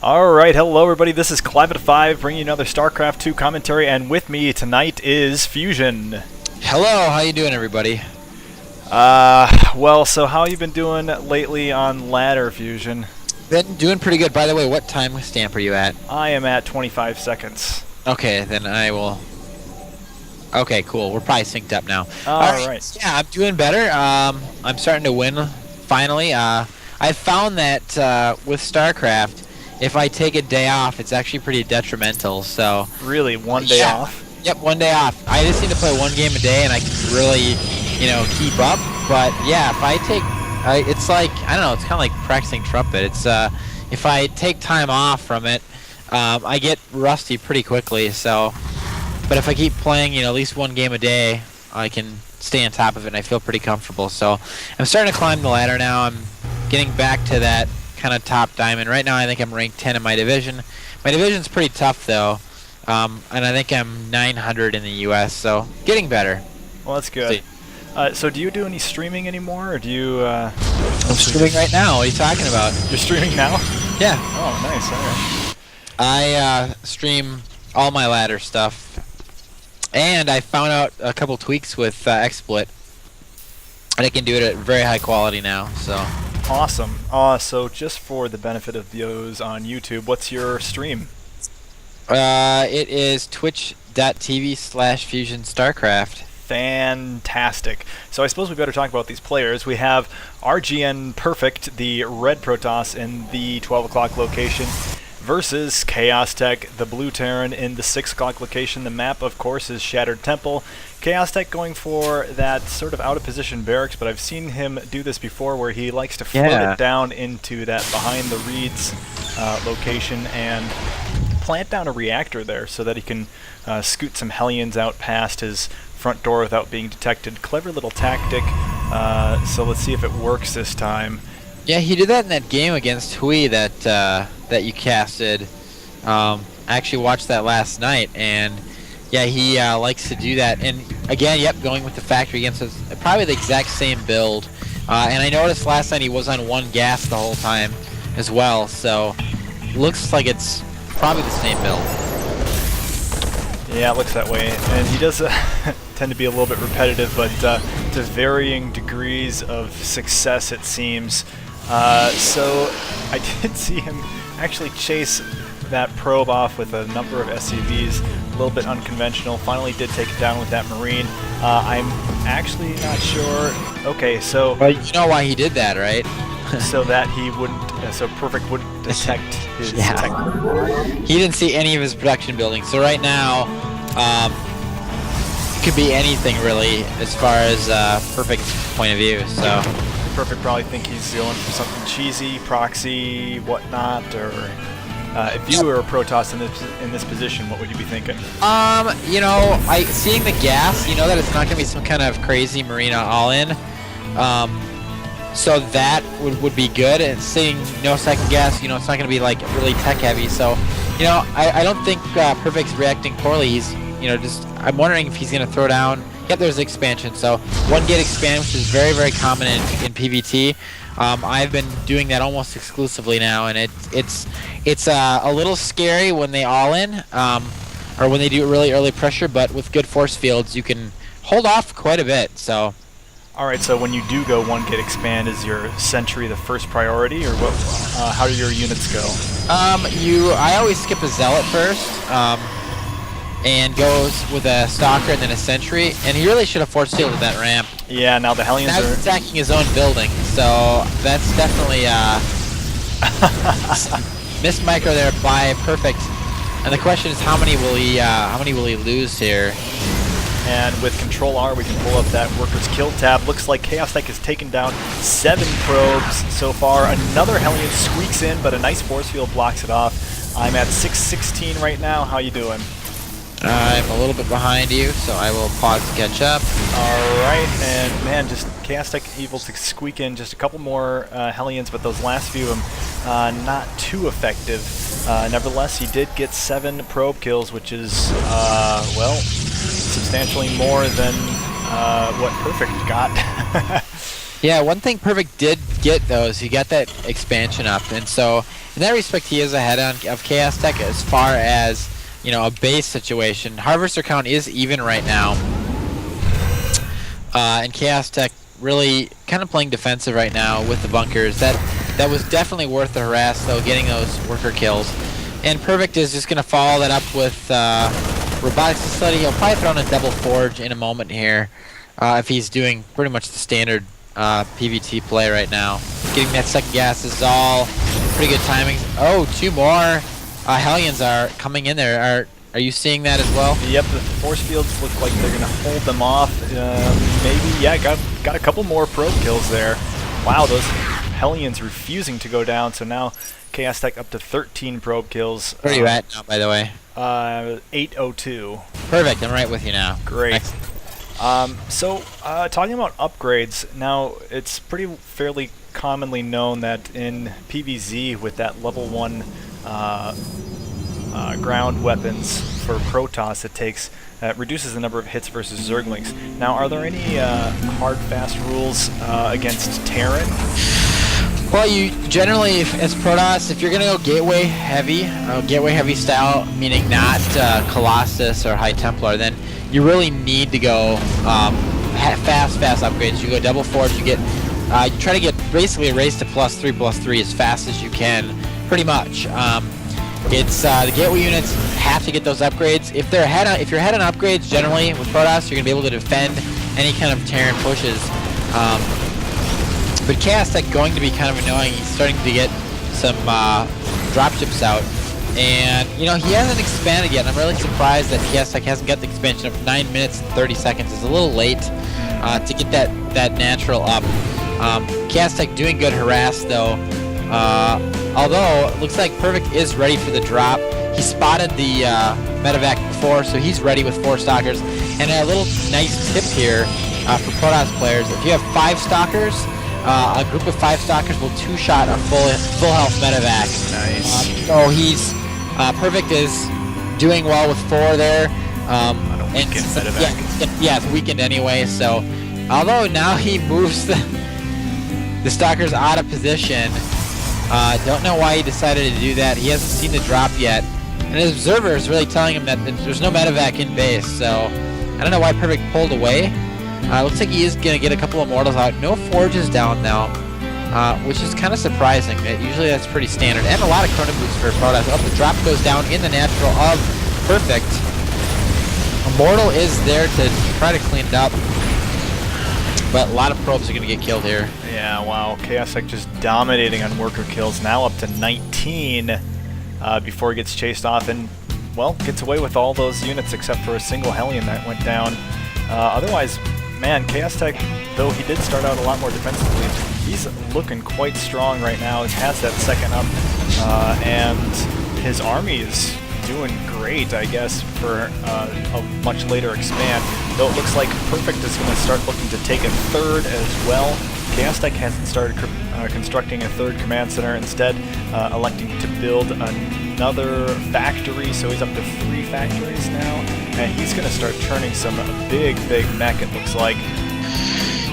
Alright, hello everybody, this is Clive at 5, bringing you another StarCraft 2 commentary, and with me tonight is Fusion. Hello, how you doing everybody? Well, so how you been doing lately on ladder, Fusion? Been doing pretty good. By the way, what time stamp are you at? I am at 25 seconds. Okay, then I will... Okay, cool, we're probably synced up now. Alright. Yeah, I'm doing better. I'm starting to win, finally. I found that with StarCraft, if I take a day off, it's actually pretty detrimental, so... Really? One day off? Yep, one day off. I just need to play one game a day and I can really, keep up. But yeah, if I take... it's like, I don't know, it's kind of like practicing trumpet. It's, if I take time off from it, I get rusty pretty quickly, so... But if I keep playing, at least one game a day, I can stay on top of it and I feel pretty comfortable. So I'm starting to climb the ladder now. I'm getting back to that kind of top diamond. Right now I think I'm ranked 10 in my division. My division's pretty tough though, and I think I'm 900 in the US, so getting better. Well, that's good. So do you do any streaming anymore, or do you... I'm streaming right now. What are you talking about? You're streaming now? Yeah. Oh, nice. Alright. I stream all my ladder stuff, and I found out a couple tweaks with XSplit, and I can do it at very high quality now, so... Awesome. So just for the benefit of those on YouTube, what's your stream? It is twitch.tv/FusionStarCraft. Fantastic. So I suppose we better talk about these players. We have RGNPerfect, the red Protoss in the 12 o'clock location, versus ChaoxTech, the blue Terran in the 6 o'clock location. The map, of course, is Shattered Temple. ChaoxTech going for that sort of out-of-position barracks, but I've seen him do this before where he likes to float it down into that behind the reeds location and plant down a reactor there so that he can scoot some Hellions out past his front door without being detected. Clever little tactic, so let's see if it works this time. Yeah, he did that in that game against Hui that that you casted. I actually watched that last night, and yeah, he likes to do that. And again, yep, going with the factory against us, probably the exact same build. And I noticed last night he was on one gas the whole time as well, so looks like it's probably the same build. Yeah, it looks that way. And he does tend to be a little bit repetitive, but to varying degrees of success, it seems. So I did see him actually chase that probe off with a number of SCVs, a little bit unconventional. Finally did take it down with that Marine. I'm actually not sure. Okay, so... Well, you know why he did that, right? So that he wouldn't... so Perfect wouldn't detect his... He didn't see any of his production buildings. So right now, it could be anything really as far as Perfect's point of view, so... Perfect probably think he's going for something cheesy, proxy, whatnot, or if you were a Protoss in this position, what would you be thinking? Seeing the gas, you know that it's not going to be some kind of crazy Marina all-in, so that would be good. And seeing no second gas, it's not going to be like really tech heavy. So, I don't think Perfect's reacting poorly. He's, I'm wondering if he's going to throw down. Yep, there's expansion. So one gate expand, which is very, very common in PvT. I've been doing that almost exclusively now, and it's a little scary when they all in, or when they do really early pressure. But with good force fields, you can hold off quite a bit. So. All right. So when you do go one gate expand, is your sentry the first priority, or what? How do your units go? I always skip a zealot first. And goes with a stalker and then a sentry, and he really should have force fielded that ramp. Yeah, now the Hellions are attacking his own building, so that's definitely missed micro there by Perfect. And the question is, how many will he lose here? And with Control R, we can pull up that Workers Kill tab. Looks like ChaoxTech has taken down 7 probes so far. Another Hellion squeaks in, but a nice force field blocks it off. I'm at 616 right now. How you doing? I'm a little bit behind you, so I will pause to catch up. Alright, and man, just ChaoxTech able to squeak in just a couple more Hellions, but those last few of them not too effective. Nevertheless, he did get 7 probe kills, which is, substantially more than what Perfect got. Yeah, one thing Perfect did get though is he got that expansion up, and so in that respect he is ahead of ChaoxTech as far as a base situation. Harvester count is even right now, and ChaoxTech really kind of playing defensive right now with the bunkers. That was definitely worth the harass though, getting those worker kills. And Perfect is just gonna follow that up with robotics facility. He'll probably throw in a double forge in a moment here, if he's doing pretty much the standard PVT play right now. Getting that second gas is all pretty good timing. Oh, 2 more Hellions are coming in there. Are you seeing that as well? Yep, the force fields look like they're gonna hold them off. Maybe, yeah, got a couple more probe kills there. Wow, those Hellions refusing to go down. So now ChaoxTech up to 13 probe kills. Where are you at now, by the way? 802. Perfect. I'm right with you now. Great. Excellent. Talking about upgrades, now it's fairly commonly known that in PvZ with that level 1 ground weapons for Protoss, it reduces the number of hits versus Zerglings. Now, are there any hard, fast rules against Terran? Well, you generally, as Protoss, if you're going to go gateway heavy style, meaning not Colossus or High Templar, then you really need to go fast upgrades. You go double forge, you try to get basically a race to +3/+3 as fast as you can, pretty much. It's the gateway units have to get those upgrades. If you're ahead on upgrades, generally with Protoss, you're gonna be able to defend any kind of Terran pushes. But ChaoxTech going to be kind of annoying. He's starting to get some dropships out, and he hasn't expanded yet. And I'm really surprised that ChaoxTech hasn't got the expansion of 9 minutes and 30 seconds. It's a little late to get that natural up. ChaoxTech doing good harass though. Although it looks like Perfect is ready for the drop. He spotted the medevac before, so he's ready with 4 stalkers. And a little nice tip here for Protoss players: if you have 5 stalkers, a group of 5 stalkers will 2-shot a full health medevac. Nice. So he's Perfect is doing well with 4 there. On a weakened medevac. Yeah, it's weakened anyway. So although now he moves the stalkers out of position. Don't know why he decided to do that. He hasn't seen the drop yet. And his observer is really telling him that there's no medevac in base. So I don't know why Perfect pulled away. Looks like he is going to get a couple of mortals out. No forges down now, which is kind of surprising. Usually that's pretty standard. And a lot of chrono boosts for Protoss. Oh, the drop goes down in the natural of Perfect. A mortal is there to try to clean it up. But a lot of probes are going to get killed here. Yeah, wow. ChaoxTech just dominating on worker kills, now up to 19 before he gets chased off and, well, gets away with all those units except for a single Hellion that went down. Otherwise, man, ChaoxTech, though he did start out a lot more defensively, he's looking quite strong right now. He has that second up, and his army is doing great, I guess, for a much later expand. Though it looks like Perfect is going to start looking to take a 3rd as well. ChaoxTech hasn't started constructing a 3rd command center, instead electing to build another factory, so he's up to 3 factories now, and he's going to start turning some big mech, it looks like.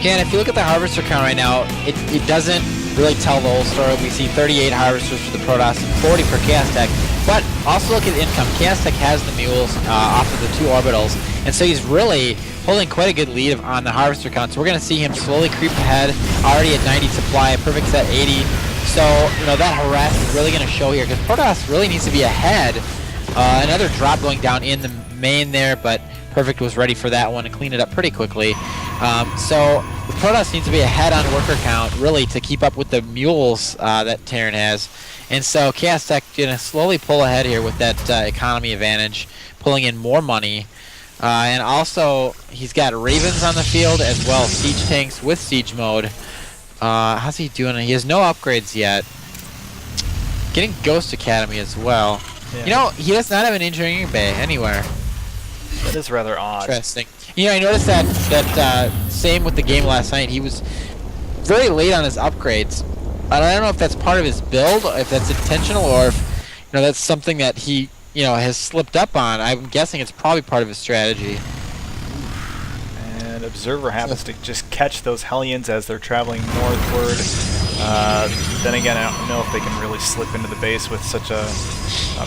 Yeah, and if you look at the harvester count right now, it doesn't really tell the whole story. We see 38 harvesters for the Protoss and 40 for ChaoxTech. But also look at the income. ChaoxTech has the mules off of the 2 orbitals, and so he's really holding quite a good lead on the harvester count. So we're going to see him slowly creep ahead, already at 90 supply, Perfect's at 80. So, that harass is really going to show here, because Protoss really needs to be ahead. Another drop going down in the main there, but Perfect was ready for that one and cleaned it up pretty quickly. So the Protoss needs to be ahead on worker count, really, to keep up with the mules that Terran has. And so ChaoxTech going to slowly pull ahead here with that economy advantage, pulling in more money. And also, he's got Ravens on the field as well, siege tanks with siege mode. How's he doing? He has no upgrades yet. Getting Ghost Academy as well. Yeah. He does not have an engineering bay anywhere. That is rather odd. Interesting. I noticed that same with the game last night. He was very late on his upgrades. And I don't know if that's part of his build, if that's intentional, or if that's something that he has slipped up on. I'm guessing it's probably part of his strategy. And an observer happens to just catch those Hellions as they're traveling northward. Then again, I don't know if they can really slip into the base with such a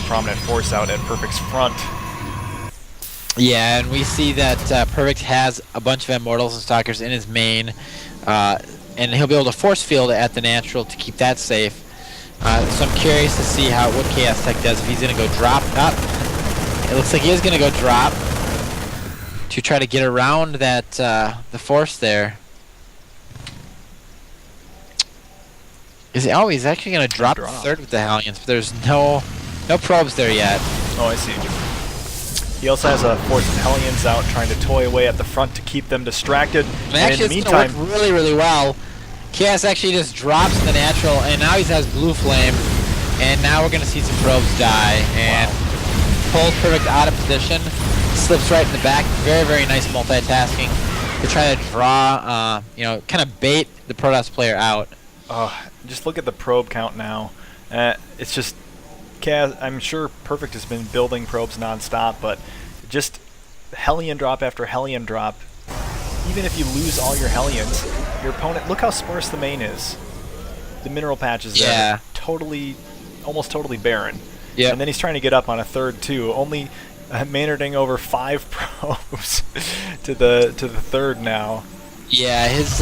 prominent force out at Perfect's front. Yeah, and we see that Perfect has a bunch of Immortals and Stalkers in his main, and he'll be able to force field at the natural to keep that safe. So I'm curious to see what ChaoxTech does, if he's going to go drop up. It looks like he is going to go drop to try to get around that the force there. He's actually going to drop third with the Hellions, but there's no probes there yet. Oh, I see. He also has a force of Hellions out trying to toy away at the front to keep them distracted. And actually, in the it's meantime, going to work really, really well. Chaos actually just drops the natural, and now he has Blue Flame, and now we're going to see some probes die, and pulls Perfect out of position, slips right in the back. Very, very nice multitasking to try to draw, kind of bait the Protoss player out. Just look at the probe count now. It's just, I'm sure Perfect has been building probes non-stop, but just Hellion drop after Hellion drop. Even if you lose all your Hellions, your opponent, look how sparse the main is. The mineral patch is there, almost totally barren. Yeah. And then he's trying to get up on a third too, only Maynarding over 5 probes to the third now. Yeah, his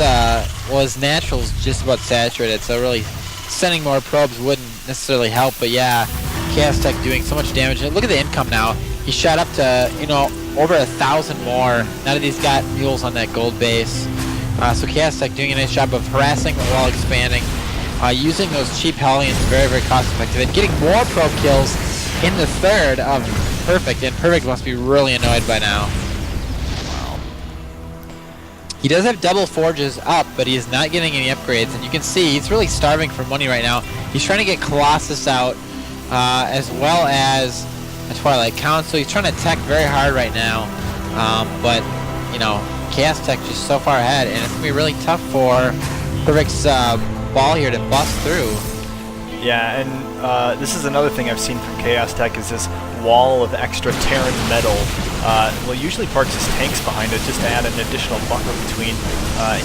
natural's just about saturated, so really sending more probes wouldn't necessarily help. But yeah, ChaoxTech doing so much damage. And look at the income now. He shot up to over 1,000 more. Now that he's got mules on that gold base. So ChaoxTech doing a nice job of harassing while expanding, using those cheap Hellions very, very cost effective, and getting more probe kills in the third of Perfect. And Perfect must be really annoyed by now. He does have double forges up, but he is not getting any upgrades, and you can see he's really starving for money right now. He's trying to get Colossus out, as well as a Twilight Council. He's trying to attack very hard right now, but ChaoxTech just so far ahead, and it's going to be really tough for Perfect's ball here to bust through. Yeah, and this is another thing I've seen from ChaoxTech is this wall of extra Terran metal. Well, usually parks his tanks behind it just to add an additional buffer between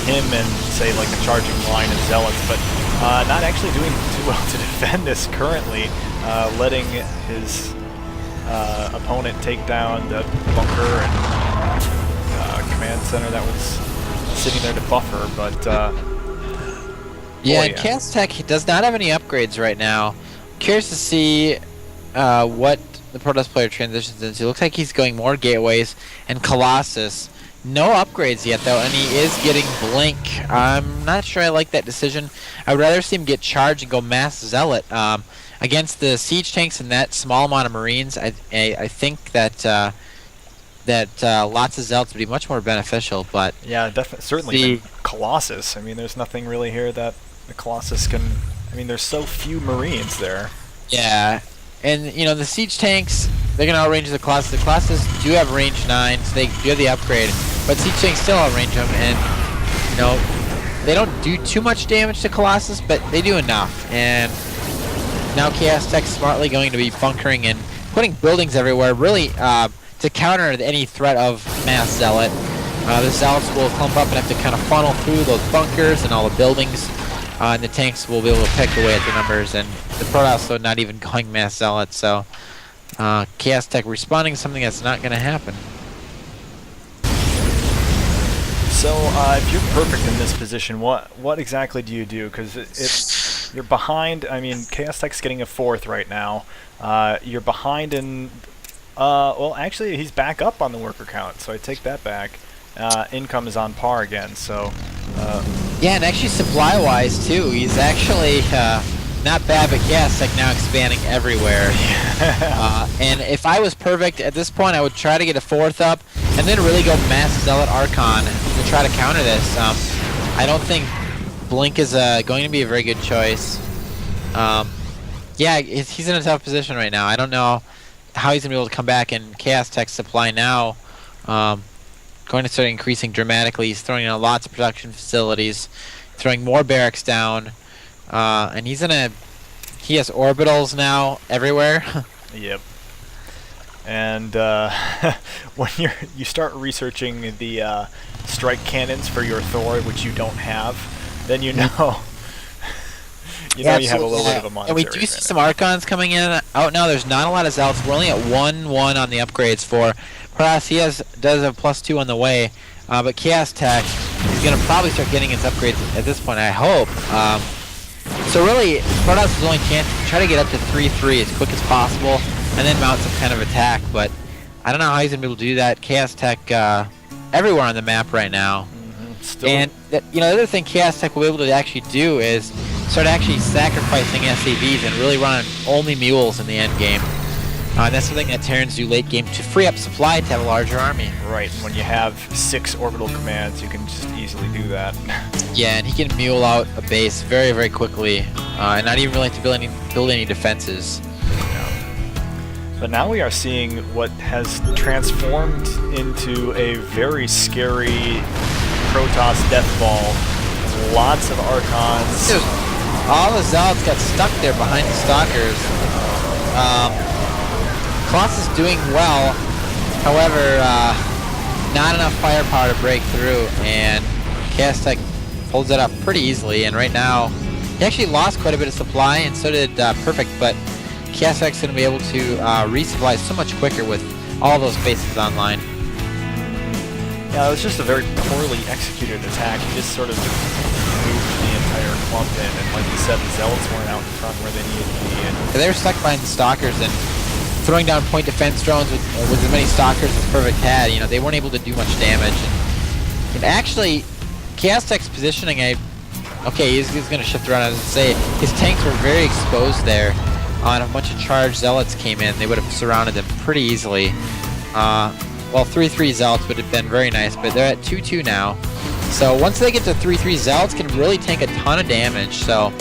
him and, say, like the charging line and Zealots, but not actually doing too well to defend this currently, letting his opponent take down the bunker and command center that was sitting there to buffer, but yeah, and ChaoxTech does not have any upgrades right now. Curious to see what the Protoss player transitions into. Looks like he's going more gateways and Colossus. No upgrades yet though, and he is getting Blink. I'm not sure I like that decision. I would rather see him get charged and go mass Zealot. Against the siege tanks and that small amount of Marines, I think that lots of Zealots would be much more beneficial. But yeah, certainly than Colossus. I mean, there's nothing really here that the Colossus can. I mean, there's so few Marines there. Yeah, and the siege tanks, they're gonna outrange the Colossus. The Colossus do have range 9, so they do have the upgrade, but siege tanks still outrange them, and they don't do too much damage to Colossus, but they do enough. And now ChaoxTech's smartly going to be bunkering and putting buildings everywhere, really to counter any threat of mass Zealot. The Zealots will clump up and have to kind of funnel through those bunkers and all the buildings, and the tanks will be able to pick away at the numbers, and the Protoss are not even going mass Zealot, so ChaoxTech responding to something that's not going to happen. So if you're Perfect in this position, what exactly do you do? Because you're behind. I mean, ChaoxTech's getting a 4th right now. You're behind in. Well, actually, he's back up on the worker count, so I take that back. Income is on par again, so. Yeah, and actually supply-wise too, he's actually not bad, but ChaoxTech now expanding everywhere. And if I was Perfect at this point, I would try to get a 4th up, and then really go mass Zealot Archon to try to counter this. I don't think Blink is going to be a very good choice. Yeah, he's in a tough position right now. I don't know how he's going to be able to come back, and ChaoxTech's supply now going to start increasing dramatically. He's throwing in lots of production facilities, throwing more barracks down, and he has orbitals now everywhere. Yep. And when you start researching the strike cannons for your Thor, which you don't have, then you know you have a little bit of a monetary And we do see some Archons coming in out now. There's not a lot of Zealots. We're only at 1-1 on the upgrades for Protoss. He does have +2 on the way, but ChaoxTech is going to probably start getting its upgrades at this point, I hope. So really, Protoss' only chance is to try to get up to 3-3 as quick as possible, and then mount some kind of attack. But I don't know how he's going to be able to do that. ChaoxTech everywhere on the map right now. And the other thing ChaoxTech will be able to actually do is start actually sacrificing SCVs and really run only mules in the end game. That's something that Terrans do late game to free up supply to have a larger army. Right, and when you have 6 orbital commands, you can just easily do that. Yeah, and he can mule out a base very, very quickly, and not even really have to build any defenses. But now we are seeing what has transformed into a very scary Protoss death ball. Lots of Archons. Dude, all the Zealots got stuck there behind the Stalkers. Colossus doing well, however, not enough firepower to break through, and ChaoxTech holds it up pretty easily. And right now, he actually lost quite a bit of supply, and so did Perfect, but ChaoxTech's going to be able to resupply so much quicker with all those bases online. Yeah, it was just a very poorly executed attack. He just sort of moved the entire clump in, and like you said, the Zealots weren't out in front where they needed to be. And they were stuck behind the Stalkers, and throwing down point defense drones with as many Stalkers as Perfect had, they weren't able to do much damage. And actually, ChaoxTech's positioning, okay, he's going to shift around. I was going to say, his tanks were very exposed there. And a bunch of charged Zealots came in. They would have surrounded them pretty easily. Well, 3-3 Zealots would have been very nice, but they're at 2-2 now. So once they get to 3-3, Zealots can really take a ton of damage. So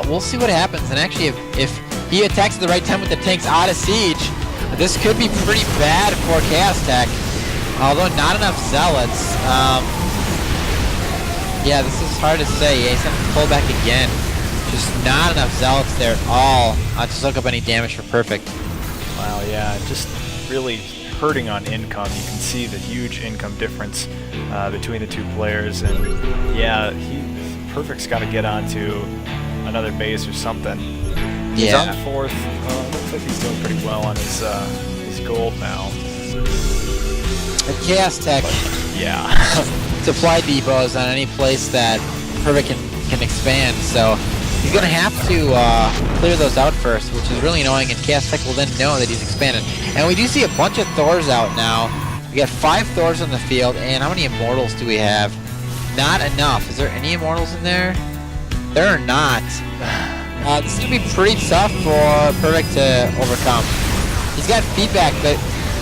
we'll see what happens. And actually, if he attacks at the right time with the tanks out of siege, this could be pretty bad for ChaoxTech. Although not enough Zealots. Yeah, this is hard to say. He's going to pull back again. Just not enough Zealots there at all to soak up any damage for Perfect. Wow, yeah, just really hurting on income. You can see the huge income difference between the two players, and yeah, Perfect's got to get onto another base or something. He's on 4th. Looks like he's doing pretty well on his gold now. At ChaoxTech, yeah, supply depots on any place that Perfect can expand, so he's going to have to clear those out first, which is really annoying, and ChaoxTech will then know that he's expanded. And we do see a bunch of Thors out now. We got 5 Thors on the field, and how many Immortals do we have? Not enough. Is there any Immortals in there? There are not. This is going to be pretty tough for Perfect to overcome. He's got feedback, but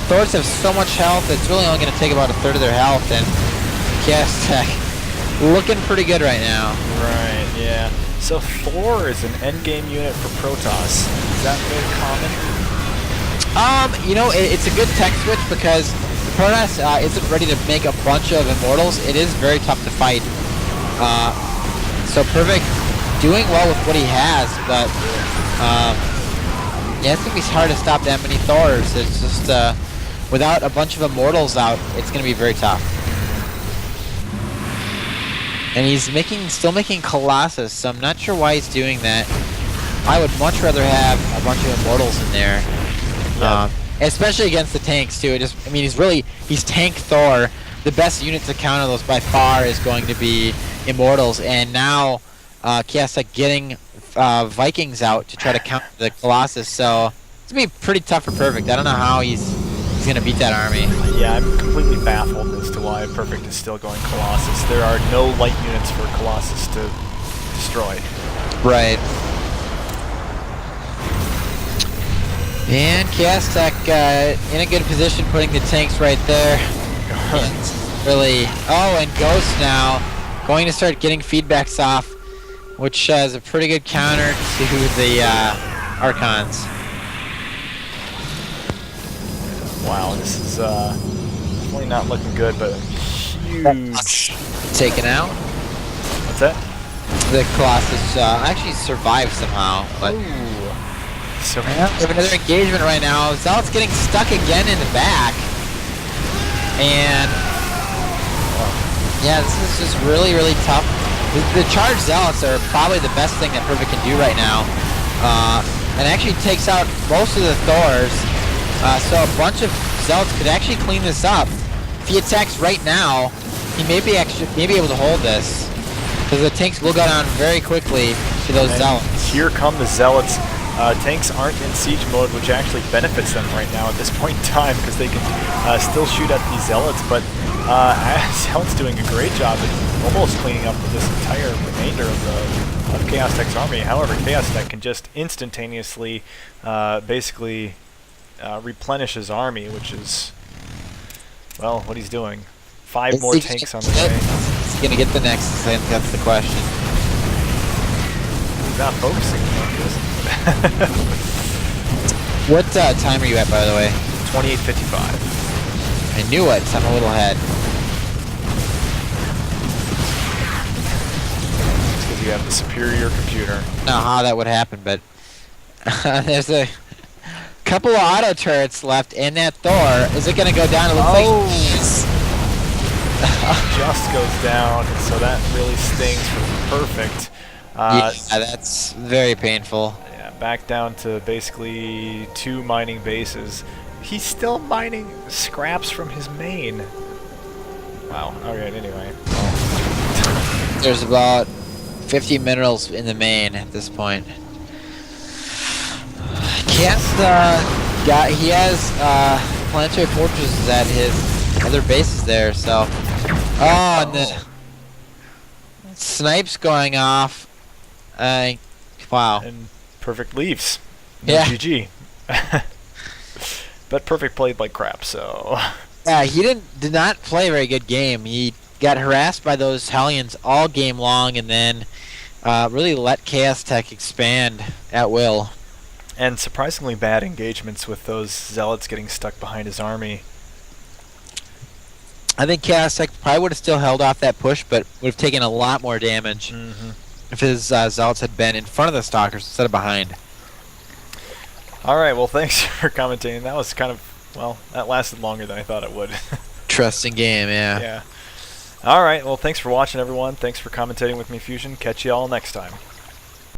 Thors have so much health, it's really only going to take about 1/3 of their health, and ChaoxTech looking pretty good right now. Right, yeah. So Thor is an endgame unit for Protoss. Is that very common? It's a good tech switch because Protoss isn't ready to make a bunch of Immortals. It is very tough to fight. So Perfect doing well with what he has, but yeah, it's going to be hard to stop that many Thors. It's just, without a bunch of Immortals out, it's going to be very tough. And he's still making Colossus, so I'm not sure why he's doing that. I would much rather have a bunch of Immortals in there. Yeah. Especially against the tanks, too. He's Tank Thor. The best unit to counter those by far is going to be Immortals, and now ChaoxTech getting Vikings out to try to counter the Colossus, so it's going to be pretty tough for Perfect. I don't know how he's going to beat that army. Yeah, I'm completely baffled as to why Perfect is still going Colossus. There are no light units for Colossus to destroy. Right. And ChaoxTech in a good position, putting the tanks right there. Really. Oh, and Ghost now going to start getting feedbacks off, which is a pretty good counter to the Archons. Wow, this is definitely not looking good, but huge. Taken out. What's that? The Colossus actually survived somehow, but Ooh. So we have another engagement right now. Zealot's getting stuck again in the back. And yeah, this is just really, really tough. The charged Zealots are probably the best thing that Perfect can do right now. And actually takes out most of the Thors. So a bunch of Zealots could actually clean this up. If he attacks right now, he may be able to hold this. Because the tanks will go down very quickly to those Zealots. Here come the Zealots. Tanks aren't in siege mode, which actually benefits them right now at this point in time, because they can still shoot at these Zealots, but Zealots doing a great job at almost cleaning up this entire remainder of ChaoxTech's army. However, ChaoxTech can just instantaneously basically replenish his army, which is, well, what he's doing. 5 more tanks on the way. Is he going to get the Nexus? I think that's the question. He's not focusing on this. What time are you at, by the way? 28:55. I knew it. I'm a little ahead. It's because you have the superior computer. I don't know how that would happen, but there's a couple of auto turrets left in that Thor. Is it going to go down? It looks like just goes down, so that really stings for Perfect. Yeah, that's very painful. Yeah, back down to basically 2 mining bases. He's still mining scraps from his main. Wow. Alright, anyway. There's about 50 minerals in the main at this point. He has planetary fortresses at his other bases there, so. Oh, and the snipes going off. Wow. And Perfect leaves. No Yeah. GG. But Perfect played like crap, so. Yeah, he did not play a very good game. He got harassed by those Hellions all game long, and then really let ChaoxTech expand at will. And surprisingly bad engagements with those Zealots getting stuck behind his army. I think ChaoxTech probably would have still held off that push, but would have taken a lot more damage if his Zealots had been in front of the Stalkers instead of behind. Alright, well, thanks for commentating. That was kind of, well, that lasted longer than I thought it would. Interesting game, yeah. Yeah. Alright, well, thanks for watching, everyone. Thanks for commentating with me, Fusion. Catch you all next time.